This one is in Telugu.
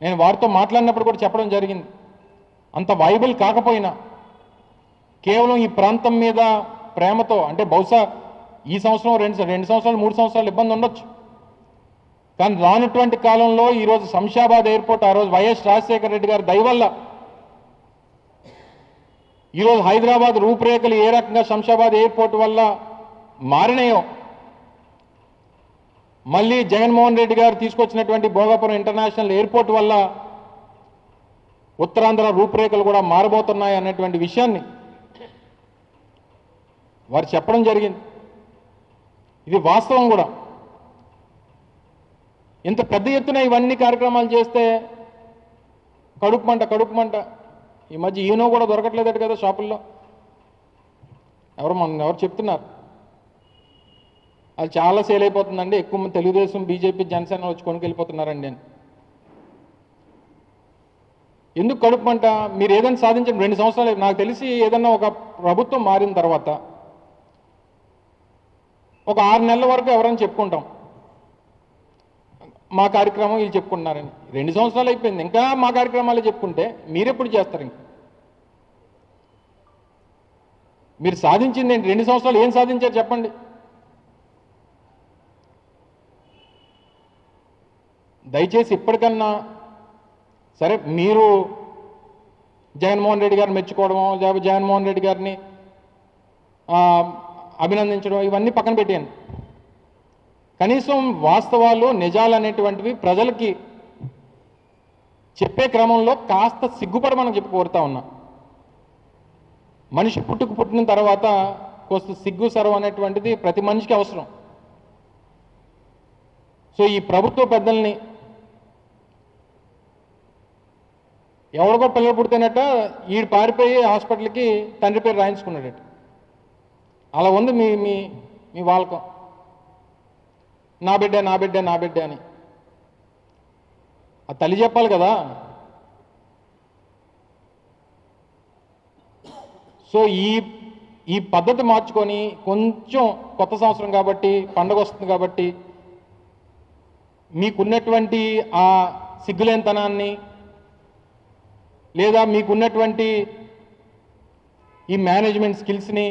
నేను వారితో మాట్లాడినప్పుడు కూడా చెప్పడం జరిగింది. అంత వైబుల్ కాకపోయినా కేవలం ఈ ప్రాంతం మీద ప్రేమతో, అంటే బహుశా ఈ సంవత్సరం 2 సంవత్సరాలు 3 సంవత్సరాలు ఇబ్బంది ఉండొచ్చు, కానీ రానటువంటి కాలంలో ఈరోజు శంషాబాద్ ఎయిర్పోర్ట్, ఆ రోజు వైఎస్ రాజశేఖర రెడ్డి గారి దయ వల్ల ఈరోజు హైదరాబాద్ రూపురేఖలు ఏ రకంగా శంషాబాద్ ఎయిర్పోర్ట్ వల్ల మారినాయో, మళ్ళీ జగన్మోహన్ రెడ్డి గారు తీసుకొచ్చినటువంటి భోగాపురం ఇంటర్నేషనల్ ఎయిర్పోర్ట్ వల్ల ఉత్తరాంధ్ర రూపురేఖలు కూడా మారబోతున్నాయి అనేటువంటి విషయాన్ని వారు చెప్పడం జరిగింది. ఇది వాస్తవం కూడా. ఇంత పెద్ద ఎత్తున ఇవన్నీ కార్యక్రమాలు చేస్తే కడుపుమంట ఈ మధ్య ఈనో కూడా దొరకట్లేదట కదా షాపుల్లో, ఎవరు చెప్తున్నారు. అది చాలా సేల్ అయిపోతుందండి, ఎక్కువ మంది తెలుగుదేశం, బీజేపీ, జనసేన వచ్చి కొనుకెళ్ళిపోతున్నారండి అని. ఎందుకు కడుపుమంట? మీరు ఏదైనా సాధించండి. 2 సంవత్సరాలు నాకు తెలిసి ఏదన్నా ఒక ప్రభుత్వం మారిన తర్వాత ఒక 6 నెలల వరకు ఎవరైనా చెప్పుకుంటాం మా కార్యక్రమం వీళ్ళు చెప్పుకుంటున్నారని. 2 సంవత్సరాలు అయిపోయింది, ఇంకా మా కార్యక్రమాలు చెప్పుకుంటే మీరెప్పుడు చేస్తారు? ఇంక మీరు సాధించింది ఏంటి? 2 సంవత్సరాలు ఏం సాధించారు చెప్పండి. దయచేసి ఇప్పటికన్నా సరే, మీరు జగన్మోహన్ రెడ్డి గారిని మెచ్చుకోవడమో, లేకపోతే జగన్మోహన్ రెడ్డి గారిని అభినందించడం, ఇవన్నీ పక్కన పెట్టేయండి. కనీసం వాస్తవాలు, నిజాలు అనేటువంటివి ప్రజలకి చెప్పే క్రమంలో కాస్త సిగ్గుపడమని చెప్పి కోరుతా ఉన్నా. మనిషి పుట్టిన తర్వాత కొంత సిగ్గు సర్వం అనేటువంటిది ప్రతి మనిషికి అవసరం. సో ఈ ప్రభుత్వ పెద్దల్ని, ఎవరికో పిల్లలు పుడితేనట ఈడు పారిపోయి హాస్పిటల్కి తండ్రి పేరు రాయించుకున్నాడట. అలా ఉంది మీ మీ మీ వాళ్ళకం. నా బిడ్డ అని ఆ తల్లి చెప్పాలి కదా. సో ఈ పద్ధతి మార్చుకొని కొంచెం కొత్త సంవత్సరం కాబట్టి, పండగ వస్తుంది కాబట్టి మీకున్నటువంటి ఆ సిగ్గులేనితనాన్ని, లేదా మీకున్నటువంటి ఈ మేనేజ్మెంట్ స్కిల్స్ని